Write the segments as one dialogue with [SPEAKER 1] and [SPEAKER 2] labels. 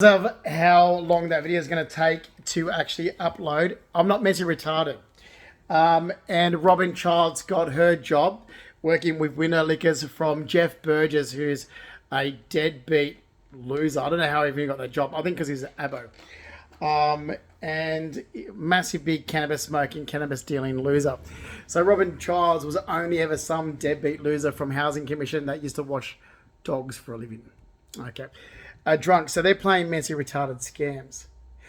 [SPEAKER 1] Of how long that video is going to take to actually upload. I'm not mentally retarded. And Robin Childs got her job working with Winner Liquors from Jeff Burgess, who's a deadbeat loser. I don't know how he even got that job. I think because he's an abo. And massive big cannabis smoking, cannabis dealing loser. So Robin Childs was only ever some deadbeat loser from Housing Commission that used to wash dogs for a living. Okay. Drunk. So they're playing mentally retarded scams.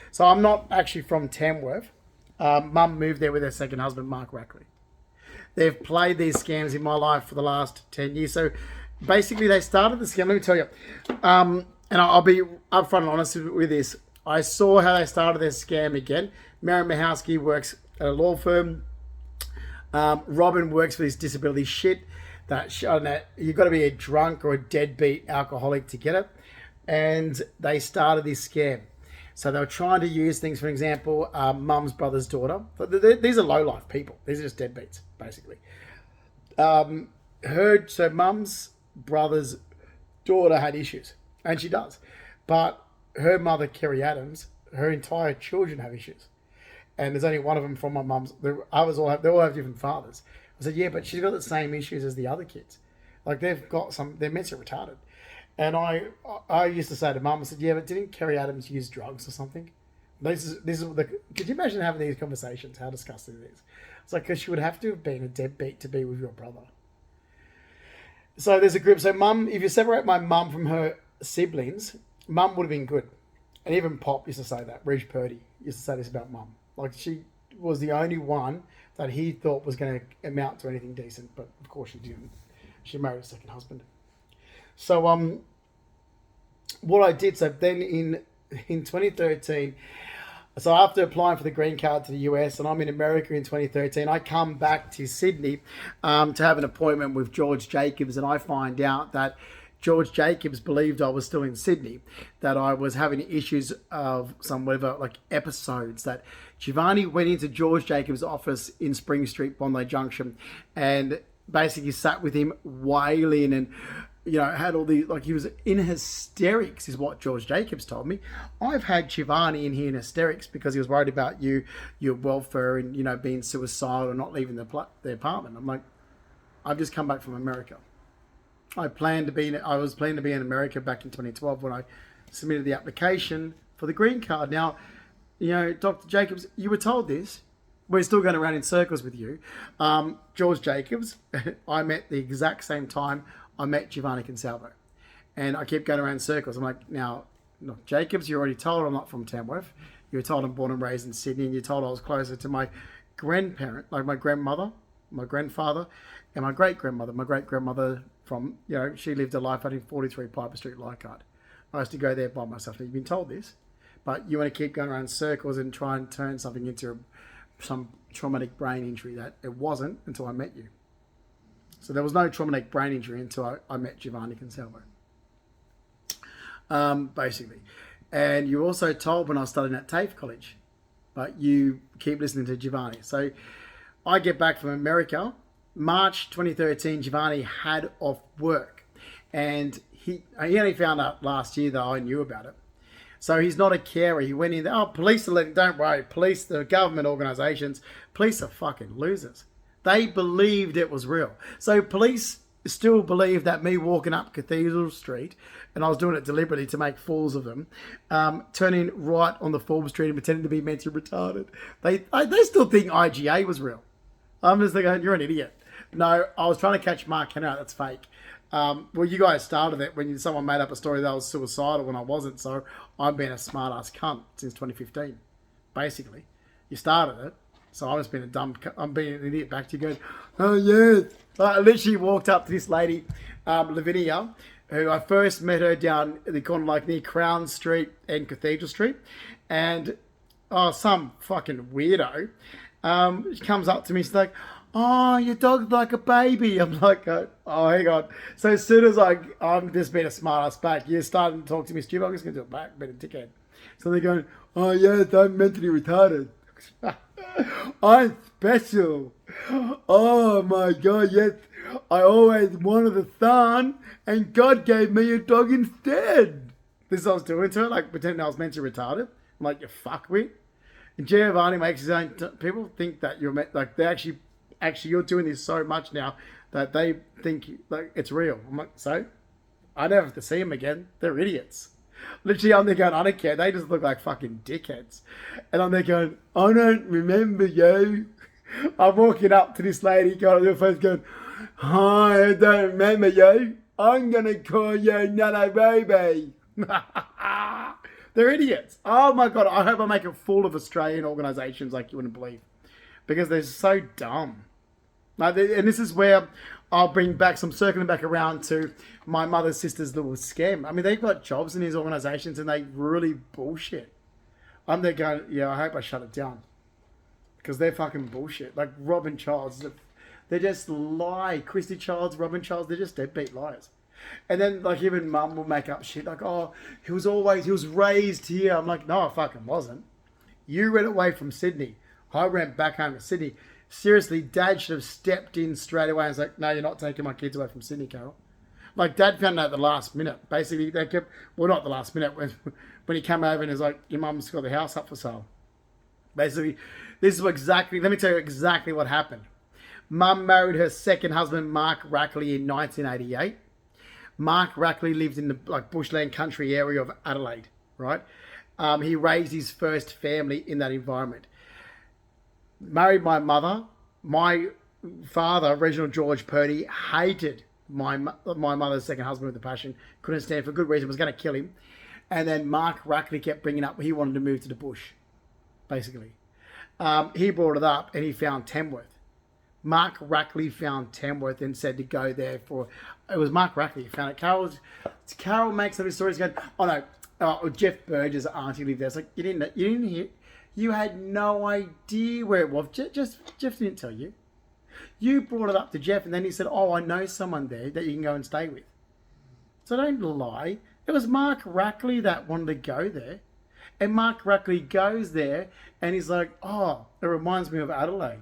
[SPEAKER 1] So I'm not actually from Tamworth. Mum moved there with her second husband, Mark Rackley. They've played these scams in my life for the last 10 years. So basically they started the scam. Let me tell you. And I'll be upfront and honest with this. I saw how they started their scam again. Mary Mahowski works at a law firm. Robin works for this disability shit. I don't know, you've got to be a drunk or a deadbeat alcoholic to get it. And they started this scam. So they were trying to use things, for example, mum's brother's daughter. These are low-life people. These are just deadbeats, basically. So mum's brother's daughter had issues, and she does. But her mother, Kerry Adams, her entire children have issues. And there's only one of them from my mum's. They all have different fathers. I said, yeah, but she's got the same issues as the other kids. Like they're mentally retarded. And I used to say to mum, I said, yeah, but didn't Kerry Adams use drugs or something? Could you imagine having these conversations, how disgusting it is? It's like, because she would have to have been a deadbeat to be with your brother. So there's a group. So mum, if you separate my mum from her siblings, mum would have been good. And even Pop used to say that. Reg Purdy used to say this about mum. Like she was the only one that he thought was going to amount to anything decent. But of course she didn't. She married a second husband. So what I did, so then in 2013, so after applying for the green card to the US, and I'm in America in 2013, I come back to Sydney to have an appointment with George Jacobs, and I find out that George Jacobs believed I was still in Sydney, that I was having issues of some whatever, like episodes, that Giovanni went into George Jacobs' office in Spring Street, Bondi Junction, and basically sat with him wailing and had all these, like he was in hysterics is what George Jacobs told me. I've had Giovanni in here in hysterics because he was worried about your welfare and, being suicidal or not leaving the apartment. I'm like, I've just come back from America. I was planning to be in America back in 2012 when I submitted the application for the green card. Now, Dr. Jacobs, you were told this. We're still going around in circles with you. George Jacobs, I met the exact same time I met Giovanni Consalvo. And I keep going around in circles. I'm like, now, look, Jacobs, you already told I'm not from Tamworth. You were told I'm born and raised in Sydney, and you told I was closer to my grandparent, like my grandmother, my grandfather, and my great-grandmother. My great-grandmother from, she lived a life out in 43 Piper Street, Leichhardt. I used to go there by myself. Now, you've been told this, but you want to keep going around in circles and try and turn something into some traumatic brain injury that it wasn't until I met you. So there was no traumatic brain injury until I met Giovanni Consalvo. Basically. And you were also told when I was studying at TAFE College, but you keep listening to Giovanni. So I get back from America. March 2013, Giovanni had off work. And he only found out last year that I knew about it. So he's not a carer. He went in there, police are letting, don't worry, police, the government organisations, police are fucking losers. They believed it was real. So police still believe that me walking up Cathedral Street, and I was doing it deliberately to make fools of them, turning right on the Forbes Street and pretending to be mentally retarded. They still think IGA was real. I'm just thinking, you're an idiot. No, I was trying to catch Mark Henry out. That's fake. Well, you guys started it when someone made up a story that I was suicidal when I wasn't. So I've been a smart-ass cunt since 2015. Basically. You started it. So I've just been I'm being an idiot back to you going, oh yeah. I literally walked up to this lady, Lavinia, who I first met her down the corner like near Crown Street and Cathedral Street. And some fucking weirdo she comes up to me, she's like, oh, your dog's like a baby. I'm like, oh, hang on. So as soon as I'm just being a smart ass back, you're starting to talk to me stupid, I'm just going to do it back, being a dickhead. So they're going, oh yes, I'm mentally retarded. I'm special. Oh my God, yes. I always wanted a son, and God gave me a dog instead. This is what I was doing to her, like pretending I was mentally retarded. I'm like, you fuckwit. And Giovanni makes his own. People think that you're like they actually you're doing this so much now that they think like it's real. I'm like, so I never have to see them again. They're idiots. Literally, I'm there going, I don't care. They just look like fucking dickheads. And I'm there going, I don't remember you. I'm walking up to this lady, going on the phone, going, hi, I don't remember you. I'm gonna call you Nana Baby. They're idiots. Oh my god, I hope I make a fool of Australian organisations like you wouldn't believe. Because they're so dumb. Like, and this is where I'll bring back some circling back around to my mother's sister's little scam. I mean, they've got jobs in these organisations and they really bullshit. I'm there going, yeah, I hope I shut it down. Because they're fucking bullshit. Like Robin Childs, they just lie. Christy Childs, Robin Childs, they're just deadbeat liars. And then, like, even mum will make up shit like, oh, he was raised here. I'm like, no, I fucking wasn't. You ran away from Sydney. I ran back home to Sydney. Seriously, Dad should have stepped in straight away and was like, no, you're not taking my kids away from Sydney, Carol. Like, Dad found out at the last minute. Basically, they kept, well, not the last minute, when he came over and was like, your mum's got the house up for sale. Basically, this is exactly, let me tell you exactly what happened. Mum married her second husband, Mark Rackley, in 1988. Mark Rackley lived in the bushland country area of Adelaide, right? He raised his first family in that environment. Married my mother. My father, Reginald George Purdy, hated my mother's second husband with a passion. Couldn't stand for good reason. Was going to kill him. And then Mark Rackley kept bringing up he wanted to move to the bush, basically. He brought it up and he found Tamworth. Mark Rackley found Tamworth and said to go there for... It was Mark Rackley who found it. Carol makes up his stories going, oh no, Jeff Burgess' auntie lived there. It's like, you didn't hear... You had no idea where it was. Jeff didn't tell you. You brought it up to Jeff and then he said, oh, I know someone there that you can go and stay with. So don't lie. It was Mark Rackley that wanted to go there. And Mark Rackley goes there and he's like, oh, it reminds me of Adelaide.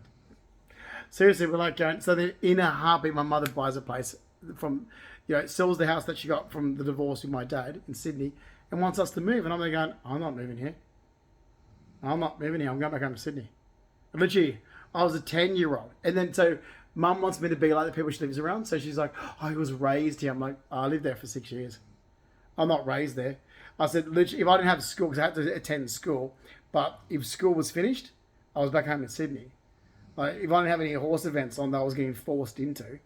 [SPEAKER 1] Seriously, we're like going, so then in a heartbeat, my mother buys a place from, sells the house that she got from the divorce with my dad in Sydney and wants us to move. And I'm there going, I'm not moving here. I'm not moving here. I'm going back home to Sydney. And literally, I was a 10-year-old. And then so mum wants me to be like the people she lives around. So she's like, oh, I was raised here. I'm like, oh, I lived there for 6 years. I'm not raised there. I said, literally, if I didn't have school, because I had to attend school, but if school was finished, I was back home in Sydney. Like, if I didn't have any horse events on that I was getting forced into,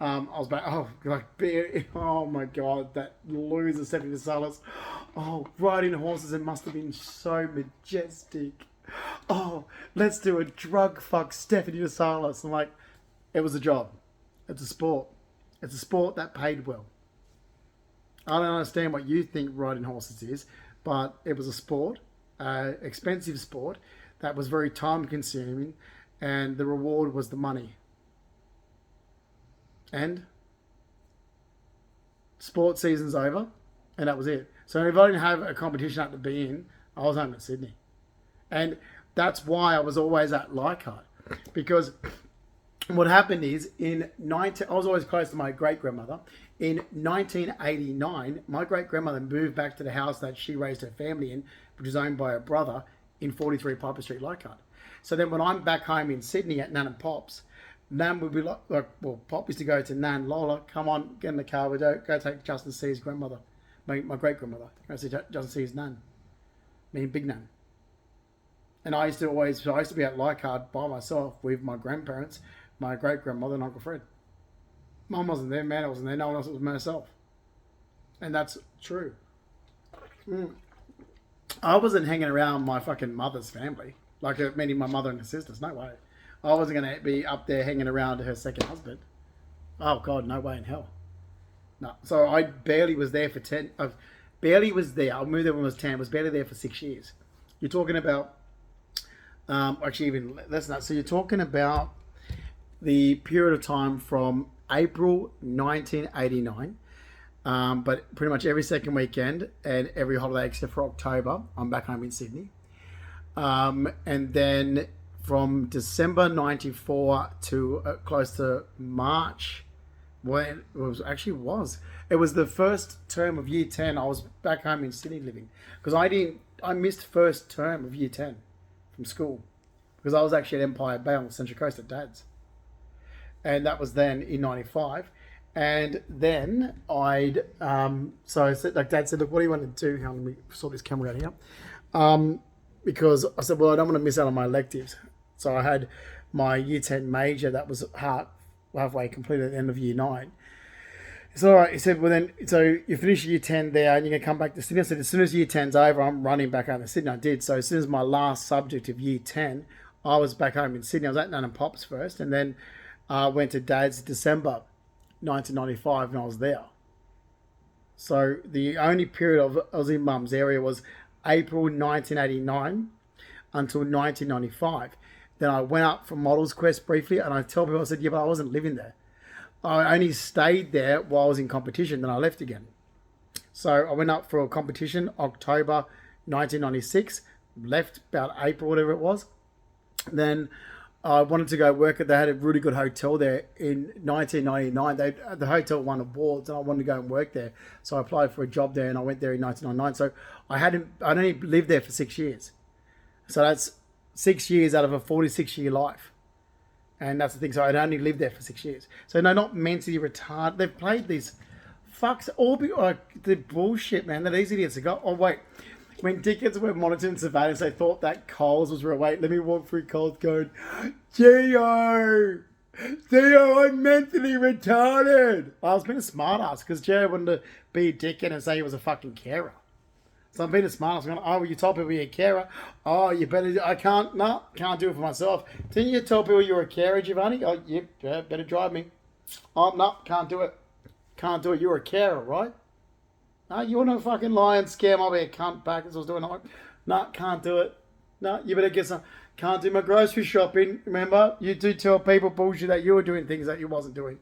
[SPEAKER 1] I was back, oh my God, that loser Stephanie DeSalis. Oh, riding horses, it must have been so majestic. Oh, let's do a drug fuck Stephanie DeSalis. I'm like, it was a job. It's a sport. It's a sport that paid well. I don't understand what you think riding horses is, but it was a sport, expensive sport, that was very time consuming, and the reward was the money. And sports season's over, and that was it. So if I didn't have a competition I had to be in, I was home at Sydney. And that's why I was always at Leichhardt, because what happened is I was always close to my great-grandmother. In 1989, my great-grandmother moved back to the house that she raised her family in, which was owned by her brother, in 43 Piper Street, Leichhardt. So then when I'm back home in Sydney at Nan and Pop's, Nan would be like, Pop used to go to Nan, Lola, come on, get in the car, go take Justin C's grandmother, my great-grandmother, go see Justin C's Nan, meaning Big Nan. And I used to be at Leichhardt by myself with my grandparents, my great-grandmother and Uncle Fred. Mum wasn't there, man, I wasn't there, no one else, it was myself. And that's true. I wasn't hanging around my fucking mother's family, meaning my mother and her sisters, no way. I wasn't going to be up there hanging around her second husband. Oh God, no way in hell. No, so I barely was there for 10, barely was there, I moved there when I was 10, was barely there for 6 years. You're talking about, actually even less than that, so you're talking about the period of time from April 1989, but pretty much every second weekend and every holiday except for October, I'm back home in Sydney. And then from December 94 to close to March, well, it It was the first term of year 10. I was back home in Sydney living because I missed first term of year 10 from school because I was actually at Empire Bay on the Central Coast at Dad's. And that was then in 95. And then so I said, like Dad said, look, what do you want to do? How let me sort this camera out here. Because I said, well, I don't want to miss out on my electives. So I had my year 10 major that was halfway completed at the end of year 9. It's all right. He said, well, then, so you finish year 10 there and you're going to come back to Sydney. I said, as soon as year 10's over, I'm running back home to Sydney. I did. So as soon as my last subject of year 10, I was back home in Sydney. I was at Nan and Pops first and then went to Dad's December 1995 and I was there. So the only period I was in Mum's area was April 1989 until 1995. Then I went up from Models Quest briefly and I tell people, I said, yeah, but I wasn't living there. I only stayed there while I was in competition, then I left again. So I went up for a competition, October 1996, left about April, whatever it was. Then I wanted to go work they had a really good hotel there in 1999. The hotel won awards and I wanted to go and work there. So I applied for a job there and I went there in 1999. So I only lived there for 6 years. So that's 6 years out of a 46-year life. And that's the thing. So I'd only lived there for 6 years. So no, not mentally retarded. They've played these fucks. All the bullshit, man. That these idiots have got. Oh, wait. When dickheads were monitoring surveillance, they thought that Coles was real. Wait, let me walk through Coles going, Gio, I'm mentally retarded. I was being a smart ass because Gio wanted to be a dickhead and say he was a fucking carer. So I'm being a smart ass. I'm going, oh, well, you told people you're a carer. Oh, you better, can't do it for myself. Didn't you tell people you were a carer, Giovanni? Oh, yeah, better drive me. Oh, no, can't do it. Can't do it. You're a carer, right? No, you want to fucking lie and scam. I'll be a cunt back as I was doing. No, can't do it. No, you better get some. Can't do my grocery shopping. Remember, you do tell people bullshit that you were doing things that you wasn't doing.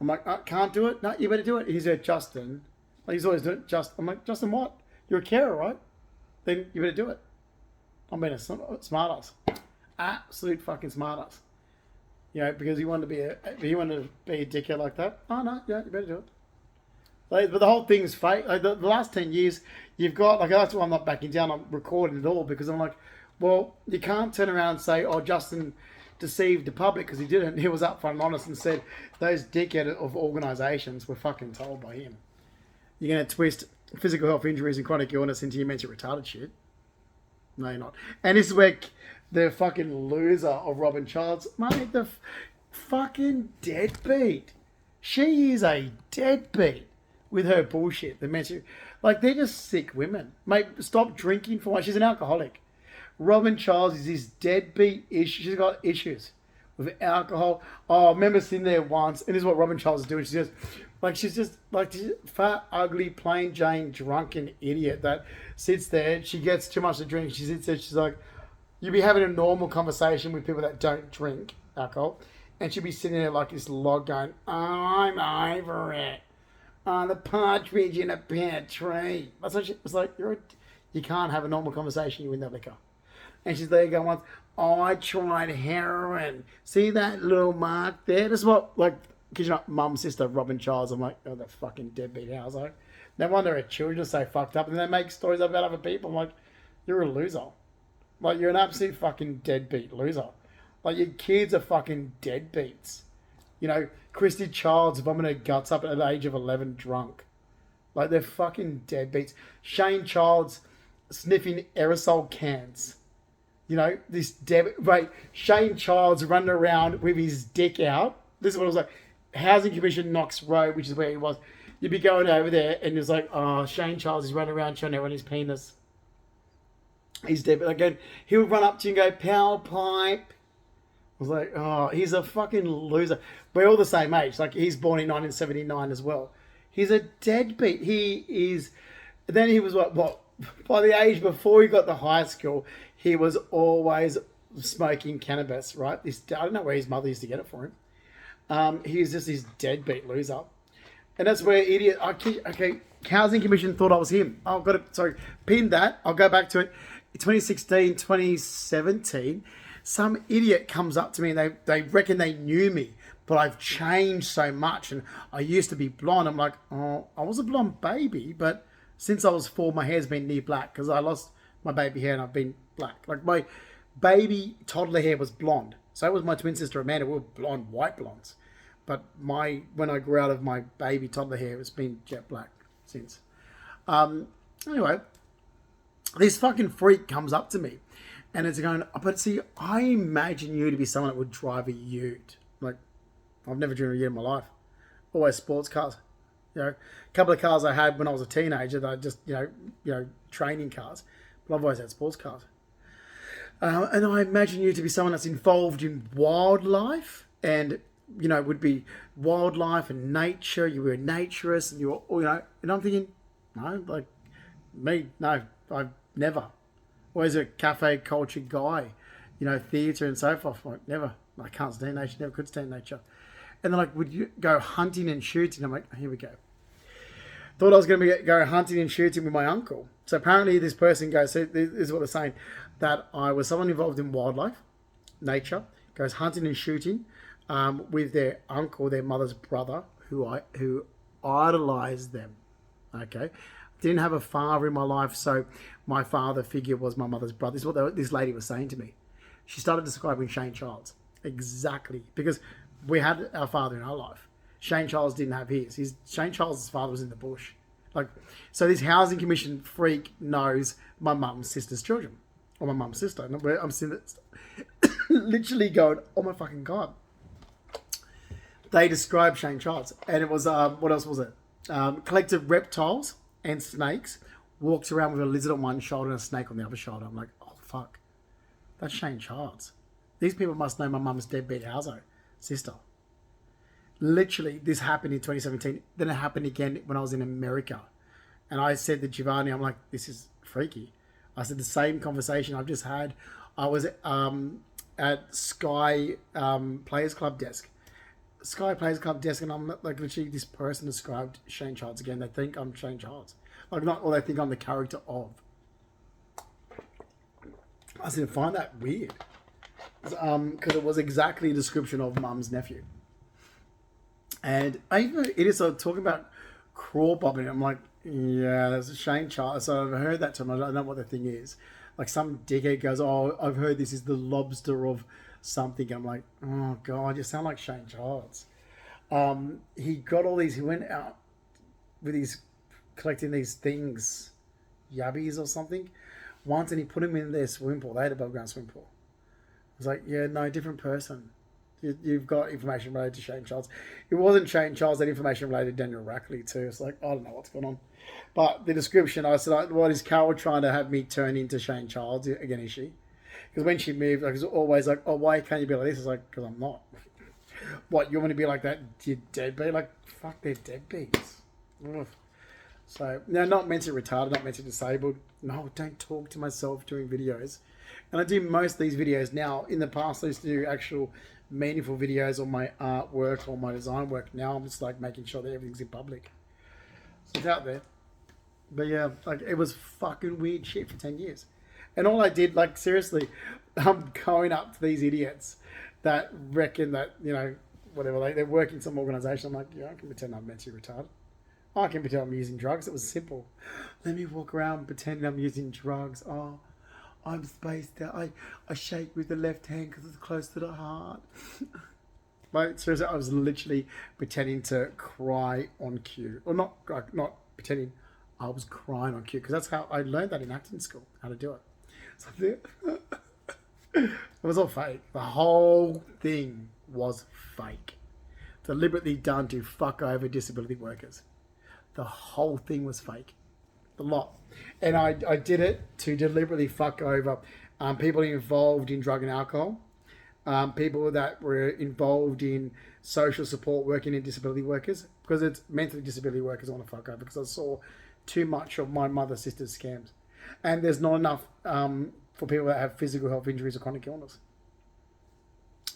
[SPEAKER 1] I'm like, can't do it. No, you better do it. He said, Justin. Like, he's always doing it. I'm like, Justin, what? You're a carer, right? Then you better do it. I'm being a smart ass. Absolute fucking smart ass. You know, because you wanted to be a dickhead like that. Oh no, yeah, you better do it. Like, but the whole thing's fake. Like the last 10 years, you've got like that's why I'm not backing down. I'm recording it all because I'm like, well, you can't turn around and say, oh, Justin deceived the public because he didn't. He was upfront and honest and said those dickhead of organisations were fucking told by him. You're gonna twist physical health injuries and chronic illness into your mentally retarded shit. No, you're not. And this is where the fucking loser of Robin Childs, mate, the fucking deadbeat. She is a deadbeat with her bullshit. The mental, like they're just sick women. Mate, stop drinking for one. She's an alcoholic. Robin Childs is this deadbeat issue. She's got issues with alcohol. Oh, I remember sitting there once, and this is what Robin Childs is doing. She says, like she's just like this fat, ugly, plain Jane, drunken idiot that sits there. She gets too much to drink. She sits there. She's like, you'd be having a normal conversation with people that don't drink alcohol, and she'd be sitting there like this log going, oh, I'm over it. Oh, the partridge in a pear tree. That's what she was like. You can't have a normal conversation. You win that liquor. And she's there going once, oh, I tried heroin. See that little mark there? That's what, like, because you're not mum, sister, Robin Childs. I'm like, oh, that fucking deadbeat house. Like, no wonder her children are so fucked up. And they make stories about other people. I'm like, you're a loser. Like, you're an absolute fucking deadbeat loser. Like, your kids are fucking deadbeats. You know, Christy Childs vomiting her guts up at the age of 11 drunk. Like, they're fucking deadbeats. Shane Childs sniffing aerosol cans. You know, Shane Childs running around with his dick out. This is what it was like. Housing Commission Knox Road, which is where he was. You'd be going over there and it's like, oh, Shane Childs is running around showing everyone his penis. He's dead. But again, he would run up to you and go, power pipe. I was like, oh, he's a fucking loser. We're all the same age. Like, he's born in 1979 as well. He's a deadbeat. He is... Then he was what? By the age before he got to high school, he was always smoking cannabis, right? I don't know where his mother used to get it for him. He's just this deadbeat loser. And that's where idiot... Okay, Housing Commission thought I was him. I've got to... Sorry, pin that. I'll go back to it. 2016, 2017... Some idiot comes up to me and they reckon they knew me but I've changed so much. And I used to be blonde. I'm like, oh, I was a blonde baby, but since I was 4, my hair's been near black because I lost my baby hair and I've been black. Like my baby toddler hair was blonde. So was my twin sister Amanda. We were blonde, white blondes. But when I grew out of my baby toddler hair, it's been jet black since. Anyway, this fucking freak comes up to me and it's going, but see, I imagine you to be someone that would drive a ute. Like, I've never driven a ute in my life. Always sports cars. You know, a couple of cars I had when I was a teenager that I just, training cars. But I've always had sports cars. And I imagine you to be someone that's involved in wildlife and, would be wildlife and nature. You were a naturist and and I'm thinking, no, like me, no, I've never. Always a cafe culture guy, theatre and so forth. Like, never. I can't stand nature, never could stand nature. And they're like, would you go hunting and shooting? I'm like, oh, here we go. Thought I was going to go hunting and shooting with my uncle. So apparently this person goes, so this is what they're saying, that I was someone involved in wildlife, nature, goes hunting and shooting with their uncle, their mother's brother, who idolized them. Okay. Didn't have a father in my life, so my father figure was my mother's brother. This is what this lady was saying to me. She started describing Shane Childs. Exactly. Because we had our father in our life. Shane Childs didn't have his. Shane Childs' father was in the bush. So this housing commission freak knows my mum's sister's children. Or my mum's sister. And I'm sitting literally going, oh my fucking God. They described Shane Childs. And it was, what else was it? Collected reptiles and snakes. Walks around with a lizard on one shoulder and a snake on the other shoulder. I'm like, oh fuck. That's Shane Childs. These people must know my mum's deadbeat houser sister. Literally, this happened in 2017. Then it happened again when I was in America. And I said to Giovanni, I'm like, this is freaky. I said the same conversation I've just had. I was at Sky Players Club desk. Sky Players Club desk, and I'm like, literally, this person described Shane Childs again. They think I'm Shane Childs. Or they think I'm the character of. I said, I find that weird. Because it was exactly a description of mum's nephew. And it is talking about crawl bobbing. I'm like, yeah, there's a Shane Childs. So I've heard that term. I don't know what the thing is. Like some dickhead goes, oh, I've heard this is the lobster of something. I'm like, oh God, you sound like Shane Childs. He got all these, he went out with his, collecting these things, yabbies or something, once, and he put them in their swimming pool. They had a above ground swimming pool. I was like, yeah, no, different person. You've got information related to Shane Childs. It wasn't Shane Childs, that information related to Daniel Rackley too. It's like, I don't know what's going on. But the description, I said, what is Carol trying to have me turn into Shane Childs again, is she? Because when she moved, it was always like, oh, why can't you be like this? It's like, because I'm not. What, you want me to be like that, you deadbeat? Like, fuck, they're deadbeats. Ugh. So, no, not mentally retarded, not mentally disabled. No, don't talk to myself doing videos. And I do most of these videos now. In the past, I used to do actual meaningful videos on my artwork or my design work. Now I'm just like making sure that everything's in public. So it's out there. But yeah, like it was fucking weird shit for 10 years. And all I did, like seriously, I'm going up to these idiots that reckon that, whatever, they work in some organisation. I'm like, yeah, I can pretend I'm mentally retarded. I can pretend I'm using drugs. It was simple. Let me walk around and pretend I'm using drugs. Oh, I'm spaced out. I shake with the left hand because it's close to the heart. Like, seriously, I was literally pretending to cry on cue. Or not pretending, I was crying on cue. Because that's how I learned that in acting school, how to do it. So it was all fake. The whole thing was fake. Deliberately done to fuck over disability workers. The whole thing was fake. The lot. And I did it to deliberately fuck over people involved in drug and alcohol, people that were involved in social support working in disability workers, because it's mentally disability workers I want to fuck over, because I saw too much of my mother's sister's scams. And there's not enough for people that have physical health injuries or chronic illness.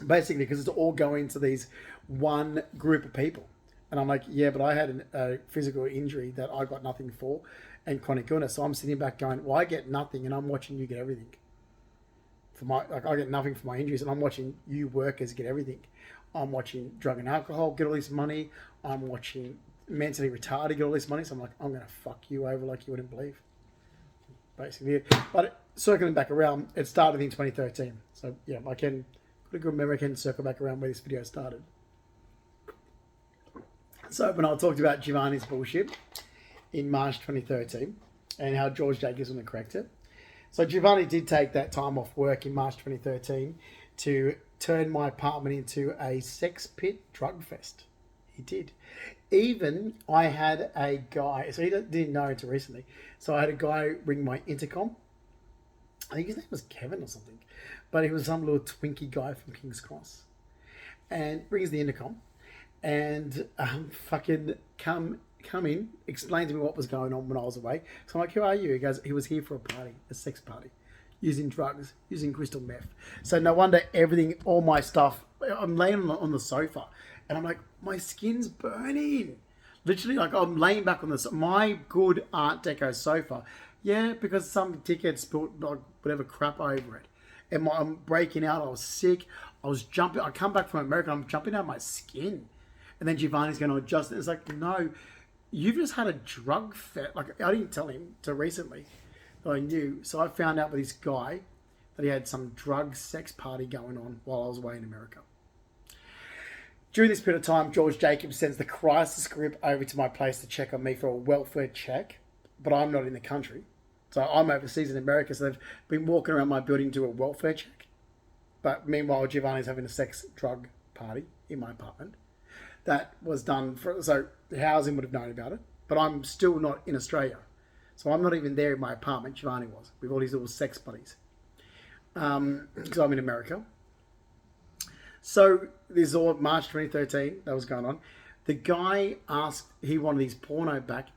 [SPEAKER 1] Basically, because it's all going to these one group of people. And I'm like, yeah, but I had a physical injury that I got nothing for, and chronic illness. So I'm sitting back going, well, I get nothing, and I'm watching you get everything. I get nothing for my injuries, and I'm watching you workers get everything. I'm watching drug and alcohol get all this money. I'm watching mentally retarded get all this money. So I'm like, I'm going to fuck you over like you wouldn't believe. Basically. But circling back around, it started in 2013. So yeah, I can put a good memory, I can circle back around where this video started. So when I talked about Giovanni's bullshit in March 2013 and how George Jacobs wouldn't correct it. So Giovanni did take that time off work in March 2013 to turn my apartment into a sex pit drug fest. He did. Even I had a guy, so he didn't know until recently. So I had a guy ring my intercom. I think his name was Kevin or something, but he was some little Twinkie guy from King's Cross, and rings the intercom, and fucking come in, explain to me what was going on when I was away. So I'm like, who are you? He goes, he was here for a party, a sex party, using drugs, using crystal meth. So no wonder everything, all my stuff, I'm laying on the sofa, and I'm like, my skin's burning. Literally, like I'm laying back on my good Art Deco sofa. Yeah, because some dickhead spilled like whatever crap over it. And I'm breaking out. I was sick. I was jumping. I come back from America. I'm jumping out of my skin. And then Giovanni's going to adjust it. It's like, no, you've just had a drug fest. Like, I didn't tell him till recently that I knew. So I found out with this guy that he had some drug sex party going on while I was away in America. During this period of time, George Jacobs sends the crisis group over to my place to check on me for a welfare check, but I'm not in the country. So I'm overseas in America, so they've been walking around my building to do a welfare check. But meanwhile, Giovanni's having a sex drug party in my apartment. That was done so the housing would have known about it, but I'm still not in Australia. So I'm not even there in my apartment. Giovanni was with all these little sex buddies. Because I'm in America. So this is all March 2013 that was going on. The guy asked, he wanted his porno back.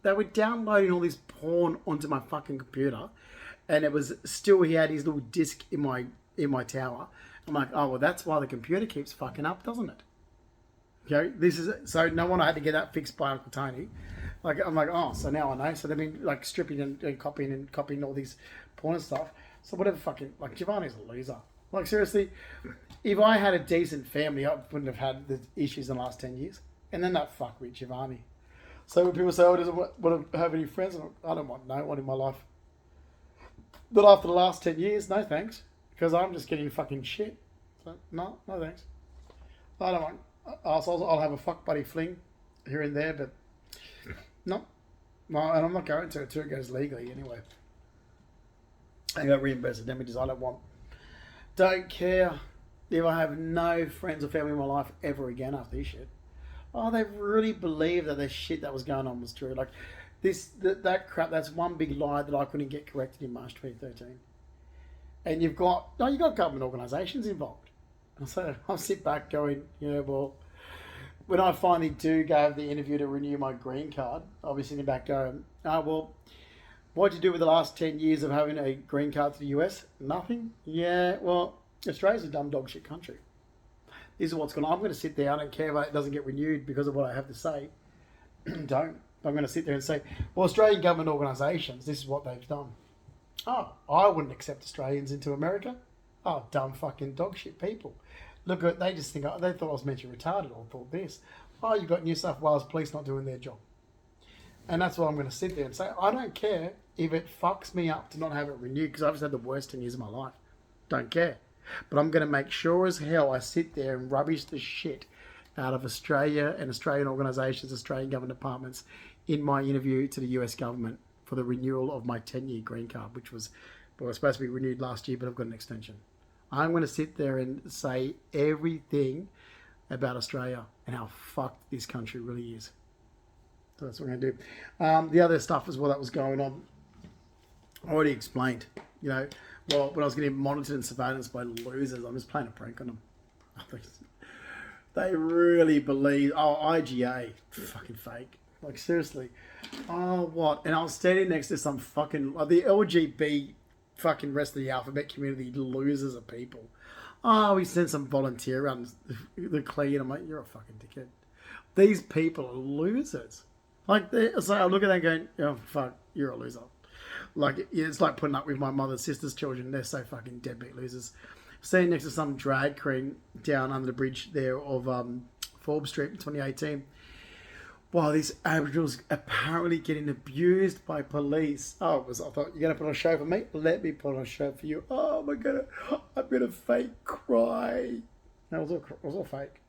[SPEAKER 1] They were downloading all this porn onto my fucking computer, and it was still, he had his little disc in my tower. I'm like, oh well, that's why the computer keeps fucking up, doesn't it? Okay, this is so. No wonder I had to get that fixed by Uncle Tony. Like I'm like, oh, so now I know. So they've been like stripping and copying all these porn and stuff. So whatever, fucking like Giovanni's a loser. Like seriously, if I had a decent family, I wouldn't have had the issues in the last 10 years. And then that fuck with Giovanni. So when people say, oh, doesn't want to have any friends, I don't want no one in my life. But after the last 10 years, no thanks. Because I'm just getting fucking shit. So, no thanks. I don't want. I'll have a fuck buddy fling here and there, but no, and I'm not going to until it goes legally anyway. I got reimbursed damages. I don't care if I have no friends or family in my life ever again after this shit. Oh, they really believe that the shit that was going on was true. Like that crap. That's one big lie that I couldn't get corrected in March 2013. And you got government organisations involved. And so I'll sit back going, well, when I finally do go have the interview to renew my green card, I'll be sitting back going, well, what'd you do with the last 10 years of having a green card to the US? Nothing? Yeah, well, Australia's a dumb dog shit country. This is what's going on. I'm going to sit there. I don't care if it doesn't get renewed because of what I have to say. Don't. I'm going to sit there and say, well, Australian government organisations, this is what they've done. Oh, I wouldn't accept Australians into America. Oh, dumb fucking dog shit people. Look at, they just think, they thought I was mentally retarded or thought this. Oh, you've got New South Wales police not doing their job. And that's why I'm going to sit there and say, I don't care if it fucks me up to not have it renewed because I've just had the worst 10 years of my life. Don't care. But I'm going to make sure as hell I sit there and rubbish the shit out of Australia and Australian organisations, Australian government departments in my interview to the US government for the renewal of my 10-year green card, which was supposed to be renewed last year, but I've got an extension. I'm going to sit there and say everything about Australia and how fucked this country really is. So that's what I'm going to do. The other stuff as well that was going on, I already explained. Well, when I was getting monitored and surveillance by losers, I'm just playing a prank on them. They really believe, IGA, fucking fake. Like, seriously. Oh, what? And I was standing next to some fucking, the LGB fucking rest of the alphabet community losers of people. Oh, we sent some volunteer around the clean. I'm like, you're a fucking dickhead. These people are losers. Like, so I look at them going, oh, fuck, you're a loser. Like, it's like putting up with my mother's sister's children. They're so fucking deadbeat losers. Standing next to some drag queen down under the bridge there of Forbes Street in 2018. While these Aboriginals apparently getting abused by police. I thought, you're going to put on a show for me? Let me put on a show for you. Oh my God, I'm going to fake cry. No, it was all fake.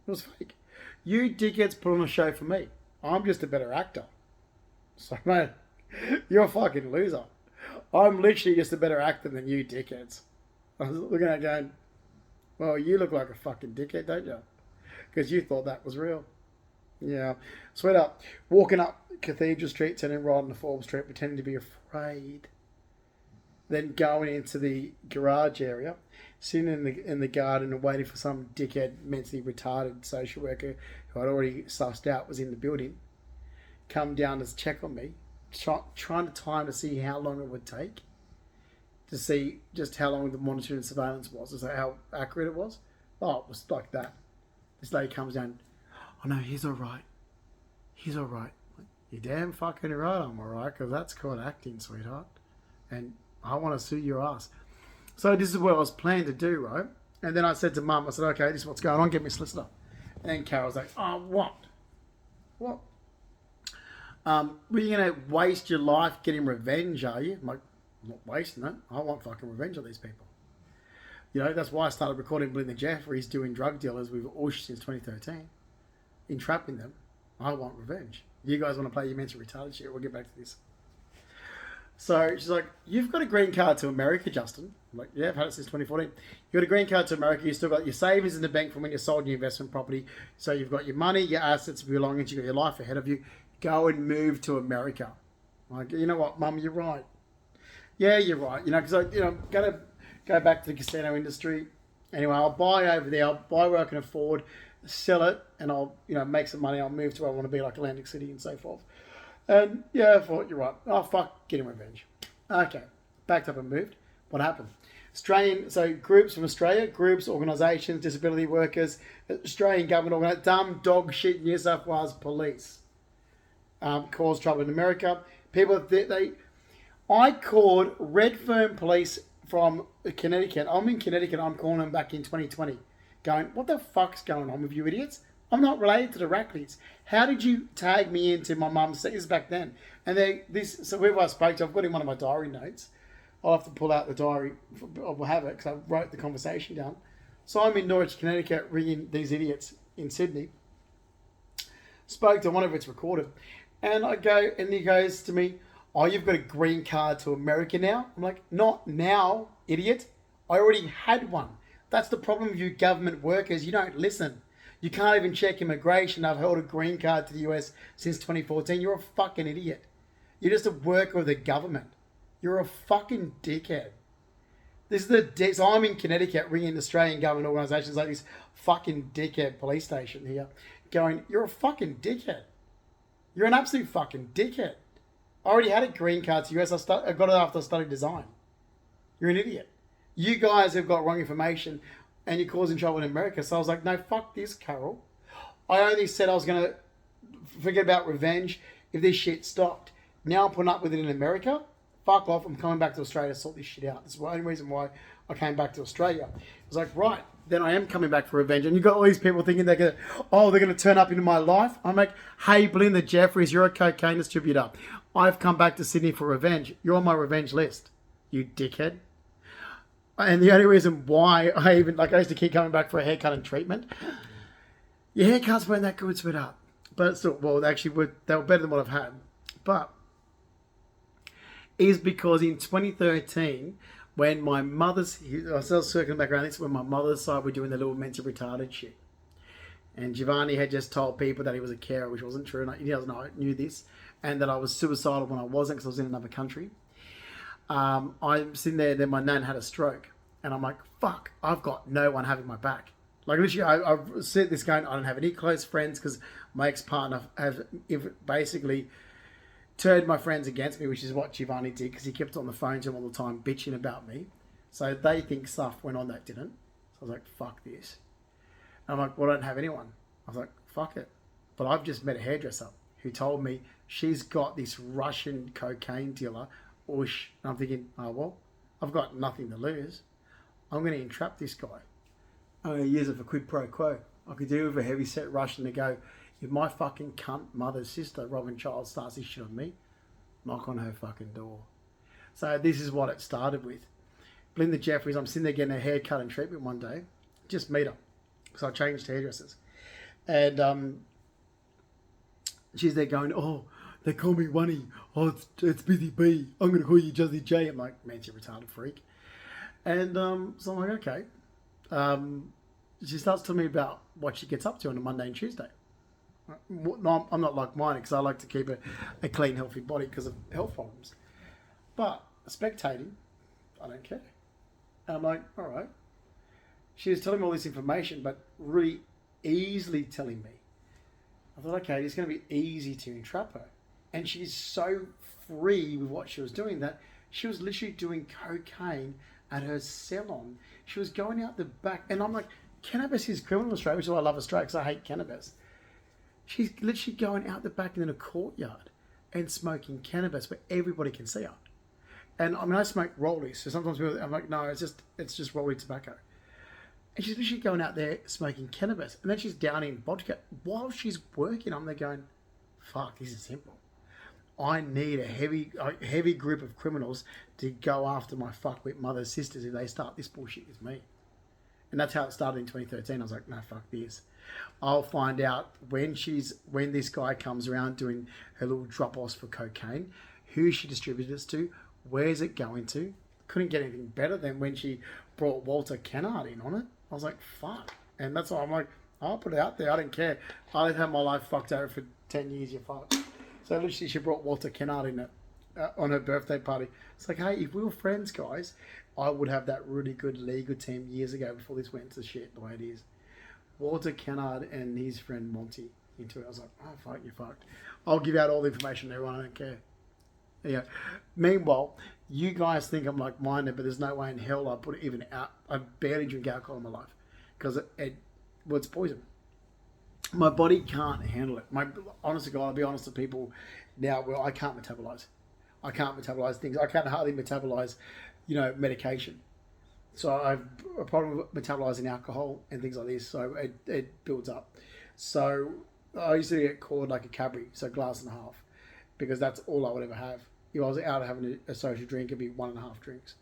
[SPEAKER 1] It was fake. You dickheads put on a show for me. I'm just a better actor. So, man, you're a fucking loser. I'm literally just a better actor than you dickheads. I was looking at it going, well, you look like a fucking dickhead, don't you? Because you thought that was real. Yeah. Sweat up. Walking up Cathedral Street, turning right onto Forbes Street, pretending to be afraid. Then going into the garage area, sitting in the garden and waiting for some dickhead, mentally retarded social worker who I'd already sussed out was in the building, come down to check on me, trying to time to see how long it would take, to see just how long the monitoring and surveillance was, so how accurate it was. Oh, it was like that. This lady comes down, oh no, he's all right. He's all right. You're damn fucking right I'm all right, because that's called acting, sweetheart. And I want to sue your ass. So this is what I was planning to do, right? And then I said to Mum, I said, okay, this is what's going on, get me a solicitor. And then Carol's like, oh, what? What? Were you going to waste your life getting revenge, are you? I'm like, I'm not wasting it. I want fucking revenge on these people. You know, that's why I started recording Belinda Jeffries doing drug dealers with Ush since 2013. Entrapping them. I want revenge. You guys want to play your mental retarded shit? We'll get back to this. So she's like, you've got a green card to America, Justin. I'm like, yeah, I've had it since 2014. You've got a green card to America. You've still got your savings in the bank from when you sold your investment property. So you've got your money, your assets, belongings, you've got your life ahead of you. Go and move to America. I'm like, you know what, Mum, you're right. Yeah, you're right. You know, because I'm going to go back to the casino industry. Anyway, I'll buy over there. I'll buy where I can afford, sell it, and I'll, make some money. I'll move to where I want to be, like Atlantic City and so forth. And yeah, I thought, you're right. Oh, fuck, getting revenge. Okay, backed up and moved. What happened? So groups from Australia, groups, organisations, disability workers, Australian government, dumb dog shit New South Wales police caused trouble in America. I called Redfern police from Connecticut. I'm in Connecticut. I'm calling them back in 2020, going, what the fuck's going on with you idiots? I'm not related to the Rackleys. How did you tag me into my mum's seats back then? And so whoever I spoke to, I've got in one of my diary notes. I'll have to pull out the diary. I'll have it because I wrote the conversation down. So I'm in Norwich, Connecticut, ringing these idiots in Sydney. Spoke to one of it's recorded. And I go, and he goes to me, oh, you've got a green card to America now? I'm like, not now, idiot. I already had one. That's the problem with you government workers. You don't listen. You can't even check immigration. I've held a green card to the US since 2014. You're a fucking idiot. You're just a worker of the government. You're a fucking dickhead. So I'm in Connecticut ringing Australian government organisations like this fucking dickhead police station here going, you're a fucking dickhead. You're an absolute fucking dickhead. I already had a green card to the US. I got it after I studied design. You're an idiot. You guys have got wrong information and you're causing trouble in America. So I was like, no, fuck this, Carol. I only said I was going to forget about revenge if this shit stopped. Now I'm putting up with it in America. Fuck off. I'm coming back to Australia to sort this shit out. That's the only reason why I came back to Australia. I was like, right, then I am coming back for revenge. And you've got all these people thinking they're going to turn up into my life. I'm like, hey, Belinda Jeffries, you're a cocaine distributor. I've come back to Sydney for revenge. You're on my revenge list, you dickhead. And the only reason why I used to keep coming back for a haircut and treatment. Your haircuts weren't that good, sweetheart. But still, well, they were better than what I've had. But is because in 2013, when my mother's, I was circling back around this, when my mother's side were doing the little mental retarded shit. And Giovanni had just told people that he was a carer, which wasn't true. And he doesn't know, I knew this. And that I was suicidal when I wasn't because I was in another country. I'm sitting there, then my nan had a stroke. And I'm like, fuck, I've got no one having my back. Like, literally, I've said this going, I don't have any close friends because my ex-partner have basically turned my friends against me, which is what Giovanni did because he kept on the phone to him all the time bitching about me. So they think stuff went on that didn't. So I was like, fuck this. And I'm like, well, I don't have anyone. I was like, fuck it. But I've just met a hairdresser who told me she's got this Russian cocaine dealer, Ush. And I'm thinking, oh, well, I've got nothing to lose. I'm going to entrap this guy. I'm going to use it for quid pro quo. I could do with a heavy set Russian to go, if my fucking cunt mother's sister, Robin Child, starts this shit on me, knock on her fucking door. So this is what it started with. Belinda Jeffries, I'm sitting there getting a haircut and treatment one day. Just meet her. So I changed hairdressers. And she's there going, oh, they call me Wunny. Oh, it's Busy B. I'm going to call you Juzzy J. I'm like, man, you're a retarded freak. And so I'm like, okay. She starts telling me about what she gets up to on a Monday and Tuesday. No, I'm not like mine because I like to keep a clean, healthy body because of health problems. But spectating, I don't care. And I'm like, all right. She was telling me all this information, but really easily telling me. I thought, okay, it's going to be easy to entrap her. And she's so free with what she was doing that she was literally doing cocaine at her salon. She was going out the back. And I'm like, cannabis is criminal in Australia, which is why I love Australia because I hate cannabis. She's literally going out the back in a courtyard and smoking cannabis where everybody can see her. And I mean, I smoke rollies, so sometimes people, I'm like, no, it's just rolly tobacco. And she's literally going out there smoking cannabis, and then she's downing vodka while she's working. I'm there going, fuck, this is simple. I need a heavy group of criminals to go after my fuckwit mother's sisters if they start this bullshit with me. And that's how it started in 2013. I was like, no, fuck this. I'll find out when this guy comes around doing her little drop-offs for cocaine, who she distributed it to, where's it going to. Couldn't get anything better than when she brought Walter Kennard in on it. I was like, fuck. And that's why I'm like, I'll put it out there. I don't care. I've had my life fucked over for 10 years, you fuck. So literally she brought Walter Kennard in on her birthday party. It's like, hey, if we were friends, guys, I would have that really good legal team years ago before this went to shit the way it is. Walter Kennard and his friend Monty into it. I was like, oh, fuck, you're fucked. I'll give out all the information to everyone. I don't care. Yeah. Meanwhile, you guys think I'm like minded, but there's no way in hell I put it even out. I barely drink alcohol in my life because it's poison. My body can't handle it. Honest to God, I'll be honest to people now. Well, I can't metabolize. I can't metabolize things. I can't hardly metabolize, medication. So I've a problem with metabolizing alcohol and things like this. So it builds up. So I used to get called like a Cadbury, so glass and a half, because that's all I would ever have. If I was out having a social drink, it'd be 1.5 drinks.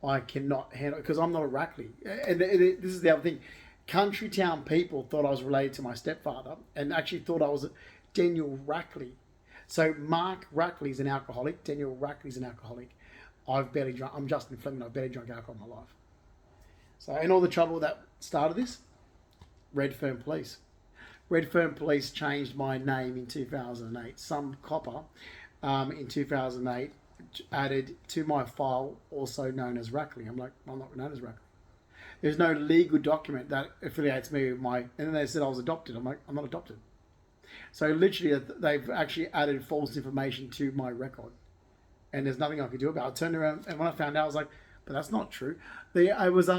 [SPEAKER 1] I cannot handle it because I'm not a Rackley. And this is the other thing. Country town people thought I was related to my stepfather and actually thought I was Daniel Rackley. So Mark Rackley's an alcoholic. Daniel Rackley's an alcoholic. I've barely drunk. I'm Justin Fleming. I've barely drunk alcohol in my life. So, and all the trouble that started this, Redfern Police. Redfern Police changed my name in 2008. Some copper in 2008 added to my file, also known as Rackley. I'm like, I'm not known as Rackley. There's no legal document that affiliates me with my... And then they said I was adopted. I'm like, I'm not adopted. So literally, they've actually added false information to my record. And there's nothing I could do about it. I turned around, and when I found out, I was like, but that's not true. I was,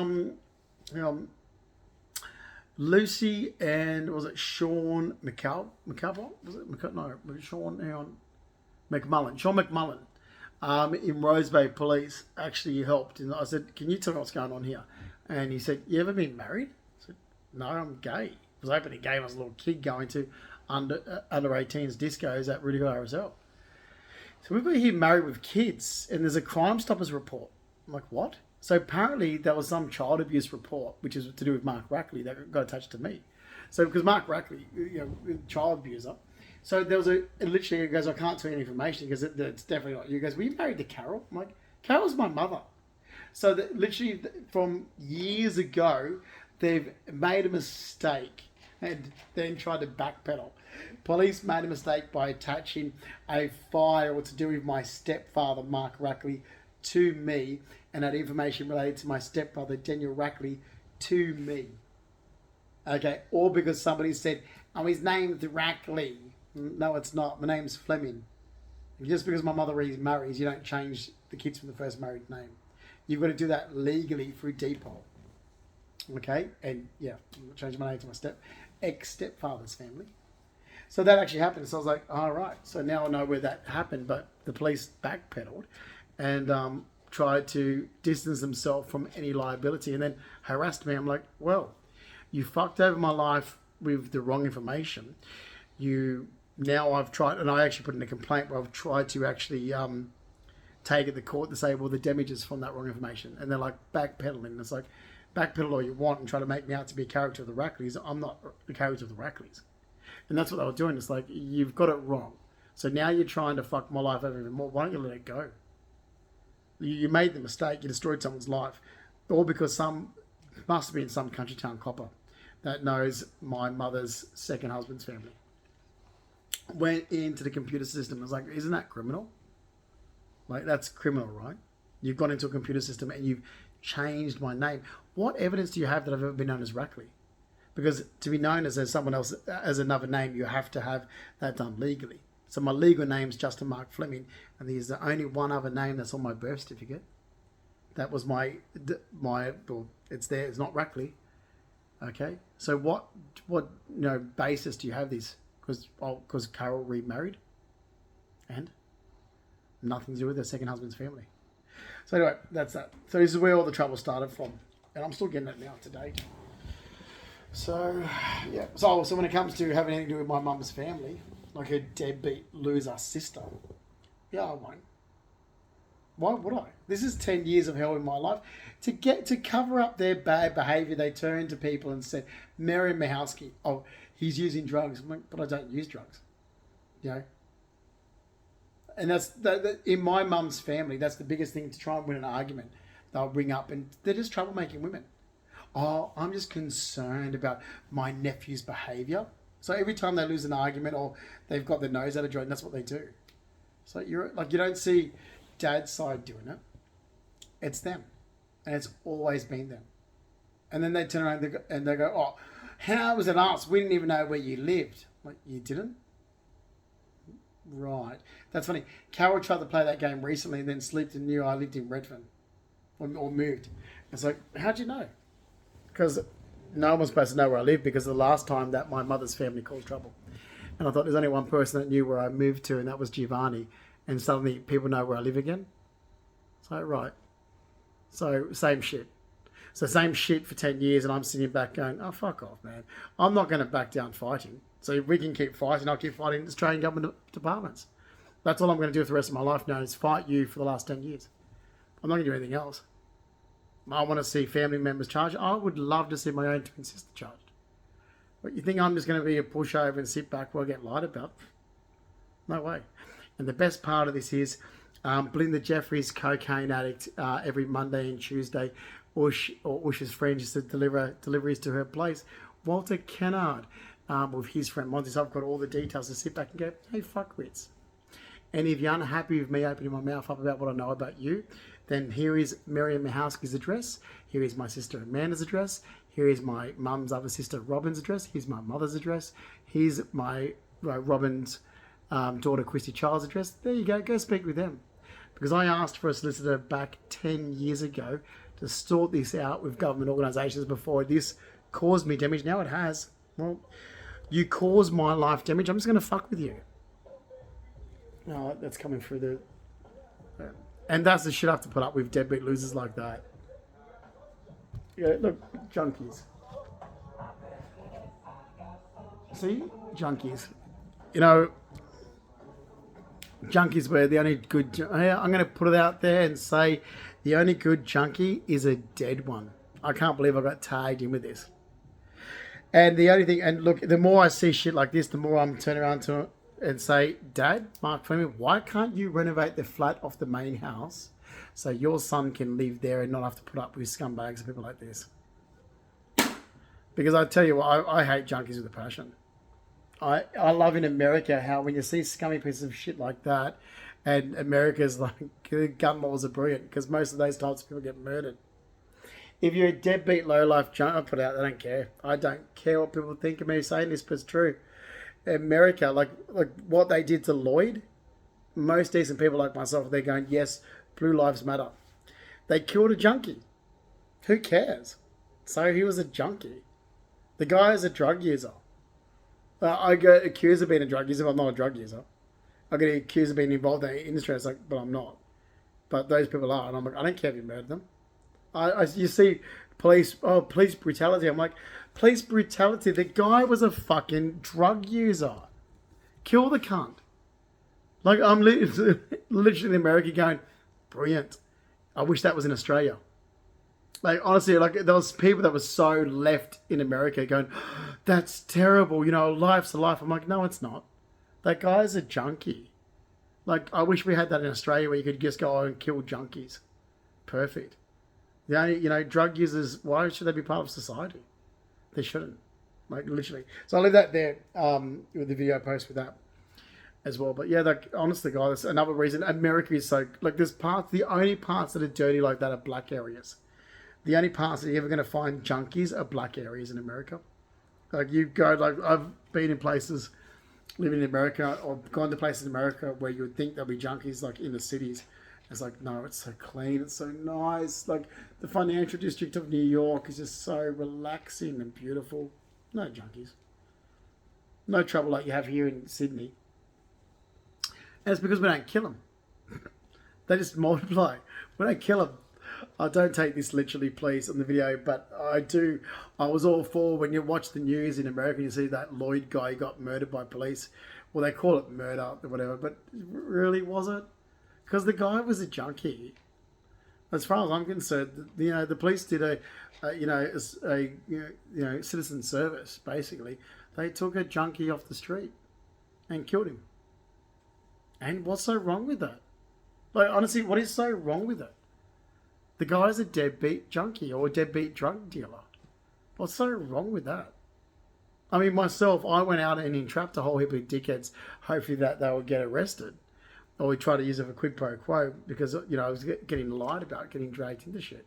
[SPEAKER 1] Lucy and, was it Sean McCullough? Was it? No, Sean McMullen. Sean McMullen in Rose Bay Police actually helped. And I said, can you tell me what's going on here? And he said, you ever been married? I said, no, I'm gay. I was hoping he gave us a little kid going to under 18s discos at Rudy RSL. So we've got him married with kids, and there's a Crime Stoppers report. I'm like, what? So apparently there was some child abuse report, which is to do with Mark Rackley, that got attached to me. So because Mark Rackley, child abuser. So there was literally, he goes, I can't tell you any information because it's definitely not you. He goes, were you married to Carol? I'm like, Carol's my mother. So literally from years ago, they've made a mistake and then tried to backpedal. Police made a mistake by attaching a file to do with my stepfather, Mark Rackley, to me, and that information related to my stepbrother, Daniel Rackley, to me. Okay, or because somebody said, oh, his name's Rackley. No, it's not. My name's Fleming. Just because my mother marries, you don't change the kids from the first married name. You've got to do that legally through Depot. Okay, and yeah, change my name to my ex-stepfather's family. So that actually happened. So I was like, all right. So now I know where that happened, but the police backpedaled and tried to distance themselves from any liability and then harassed me. I'm like, well, you fucked over my life with the wrong information. Now I've tried, and I actually put in a complaint where I've tried to actually take it to court to say, well, the damage is from that wrong information. And they're like backpedaling. It's like, backpedal all you want and try to make me out to be a character of the Rackleys. I'm not the character of the Rackleys. And that's what they were doing. It's like, you've got it wrong. So now you're trying to fuck my life over even more. Why don't you let it go? You made the mistake. You destroyed someone's life. All because must have been some country town copper that knows my mother's second husband's family. Went into the computer system. I was like, isn't that criminal? Like, that's criminal, right? You've gone into a computer system and you've changed my name. What evidence do you have that I've ever been known as Rackley? Because to be known as someone else, as another name, you have to have that done legally. So my legal name's Justin Mark Fleming, and there's the only one other name that's on my birth certificate. That was well, it's there, it's not Rackley. Okay? So what basis do you have this? Because Carol remarried? And? Nothing to do with her second husband's family. So anyway, that's that. So this is where all the trouble started from. And I'm still getting it now to date. So, yeah. So when it comes to having anything to do with my mum's family, like her deadbeat loser sister, yeah, I won't. Why would I? This is 10 years of hell in my life. To cover up their bad behaviour, they turned to people and said, Marian Michalski, oh, he's using drugs. I'm like, but I don't use drugs. You know? And that's in my mum's family, that's the biggest thing to try and win an argument. They'll bring up, and they're just troublemaking women. Oh, I'm just concerned about my nephew's behaviour. So every time they lose an argument or they've got their nose out of joint, that's what they do. So you don't see dad's side doing it. It's them. And it's always been them. And then they turn around and they go, oh, how was it us? We didn't even know where you lived. Like, you didn't? Right. That's funny. Carol tried to play that game recently and then slept and knew I lived in Redfern. Or moved. It's like, how'd you know? Because no one's supposed to know where I live, because the last time that my mother's family caused trouble. And I thought there's only one person that knew where I moved to, and that was Giovanni. And suddenly people know where I live again. So, right. So, same shit. So, same shit for 10 years, and I'm sitting back going, oh, fuck off, man. I'm not going to back down fighting. So, if we can keep fighting, I'll keep fighting Australian government departments. That's all I'm going to do for the rest of my life now, is fight you for the last 10 years. I'm not going to do anything else. I want to see family members charged. I would love to see my own twin sister charged. But you think I'm just going to be a pushover and sit back while I get lied about? No way. And the best part of this is Belinda Jeffries, cocaine addict, every Monday and Tuesday, Ush's friend used to deliver deliveries to her place. Walter Kennard, with his friend Monty. So I've got all the details to sit back and go, hey, fuckwits. And if you're unhappy with me opening my mouth up about what I know about you, then here is Marian Michalski's address. Here is my sister Amanda's address. Here is my mum's other sister Robin's address. Here's my mother's address. Here's my Robin's daughter Christy Child's address. There you go. Go speak with them. Because I asked for a solicitor back 10 years ago to sort this out with government organisations before this caused me damage. Now it has. Well, you caused my life damage. I'm just going to fuck with you. No, that's coming through the... And that's the shit I have to put up with deadbeat losers like that. Yeah, look, junkies. See? Junkies. You know, junkies were the only good... I'm going to put it out there and say the only good junkie is a dead one. I can't believe I got tagged in with this. And the only thing... And look, the more I see shit like this, the more I'm turning around to and say, Dad, Mark Fleming, why can't you renovate the flat off the main house so your son can live there and not have to put up with scumbags and people like this? Because I tell you what, I hate junkies with a passion. I love in America how when you see scummy pieces of shit like that, and America's like, gun laws are brilliant because most of those types of people get murdered. If you're a deadbeat low-life junkie, I put it out, I don't care. I don't care what people think of me saying this, but it's true. America, like what they did to Lloyd, most decent people like myself, they're going, yes, blue lives matter. They killed a junkie. Who cares? So he was a junkie. The guy is a drug user. I get accused of being a drug user, but I'm not a drug user. I get accused of being involved in the industry. It's like, but I'm not. But those people are, and I'm like, I don't care if you murdered them. You see police brutality. I'm like, police brutality. The guy was a fucking drug user. Kill the cunt. Like, I'm literally in America going, brilliant. I wish that was in Australia. Like, honestly, like, there was people that were so left in America going, that's terrible. You know, life's a life. I'm like, no, it's not. That guy's a junkie. Like, I wish we had that in Australia where you could just go and kill junkies. Perfect. The only, you know, drug users, why should they be part of society? They shouldn't. Like, literally. So I'll leave that there with the video post with that as well. But yeah, like, honestly, guys, that's another reason America is so, like, there's parts, the only parts that are dirty like that are black areas. The only parts that you're ever going to find junkies are black areas in America. Like, you go, like, I've been in places living in America or gone to places in America where you would think there'll be junkies, like, in the cities. It's like, no, it's so clean, it's so nice. Like, the financial district of New York is just so relaxing and beautiful. No junkies. No trouble like you have here in Sydney. And it's because we don't kill them. They just multiply. We don't kill them. I don't take this literally, please, on the video, but I do. I was all for when you watch the news in America, you see that Lloyd guy got murdered by police. Well, they call it murder or whatever, but really, was it? Because the guy was a junkie. As far as I'm concerned, you know, the police did a citizen service. Basically, they took a junkie off the street and killed him. And what's so wrong with that? Like, honestly, what is so wrong with it? The guy's a deadbeat junkie or a deadbeat drug dealer. What's so wrong with that? I mean, myself, I went out and entrapped a whole heap of dickheads, hopefully that they would get arrested. Or we try to use it for quid pro quo because, you know, I was getting lied about, getting dragged into shit.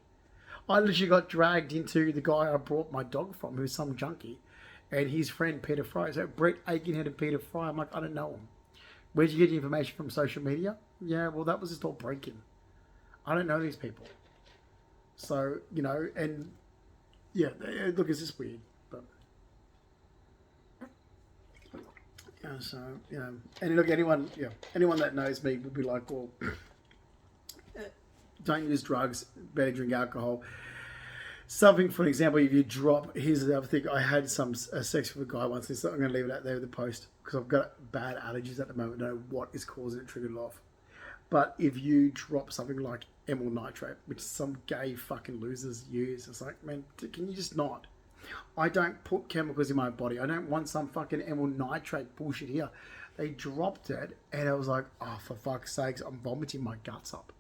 [SPEAKER 1] I literally got dragged into the guy I brought my dog from, who's some junkie, and his friend Peter Fry. So Brett Aikenhead and Peter Fry, I'm like, I don't know him. Where'd you get the information from? Social media? Yeah, well, that was just all breaking. I don't know these people. So, you know, and yeah, look, it's just weird. But yeah, so, you know, and look, anyone that knows me would be like, well, don't use drugs, better drink alcohol. Something, for example, if you drop, here's the other thing. I had some sex with a guy once. So I'm going to leave it out there with the post because I've got bad allergies at the moment. I don't know what is causing it, triggered it off. But if you drop something like amyl nitrate, which some gay fucking losers use, it's like, man, can you just not? I don't put chemicals in my body. I don't want some fucking amyl nitrate bullshit here. They dropped it, and I was like, oh, for fuck's sakes, I'm vomiting my guts up.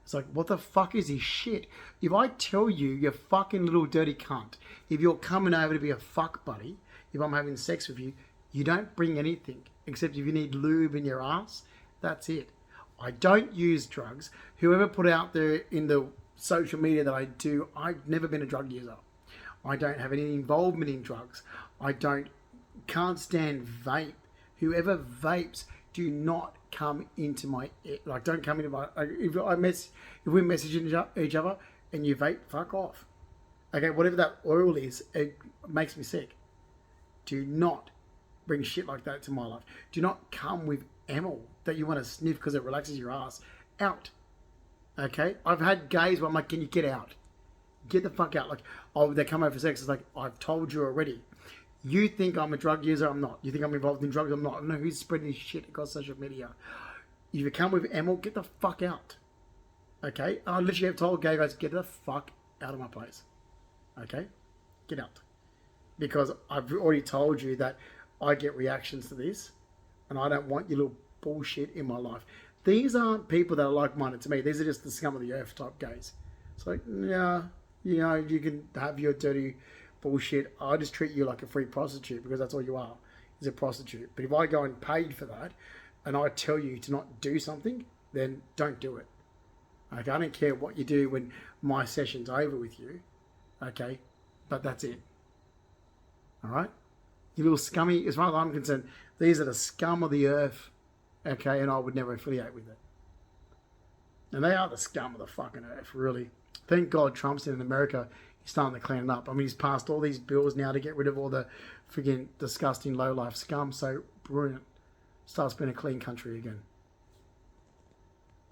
[SPEAKER 1] It's like, what the fuck is this shit? If I tell you, you fucking little dirty cunt, if you're coming over to be a fuck buddy, if I'm having sex with you, you don't bring anything, except if you need lube in your ass, that's it. I don't use drugs. Whoever put out there in the social media that I do, I've never been a drug user. I don't have any involvement in drugs. Can't stand vape. Whoever vapes, do not come into my, like, don't come into my, like, if we message each other and you vape, fuck off. Okay, whatever that oil is, it makes me sick. Do not bring shit like that to my life. Do not come with amyl that you want to sniff because it relaxes your ass. Out. Okay? I've had gays where I'm like, can you get out? Get the fuck out. Like, oh, they come over for sex. It's like, I've told you already. You think I'm a drug user? I'm not. You think I'm involved in drugs? I'm not. I don't know who's spreading this shit across social media. If you come with amyl, get the fuck out. Okay? I literally have told gay guys, get the fuck out of my place. Okay? Get out. Because I've already told you that I get reactions to this, and I don't want your little bullshit in my life. These aren't people that are like-minded to me. These are just the scum of the earth type gays. It's like, yeah, you know, you can have your dirty bullshit. I just treat you like a free prostitute because that's all you are, is a prostitute. But if I go and paid for that, and I tell you to not do something, then don't do it. Okay, I don't care what you do when my session's over with you. Okay, but that's it. All right? You little scummy, as far as I'm concerned, these are the scum of the earth. Okay, and I would never affiliate with it. And they are the scum of the fucking earth, really. Thank God Trump's in America. He's starting to clean it up. I mean, he's passed all these bills now to get rid of all the freaking disgusting low-life scum. So brilliant. Starts being a clean country again.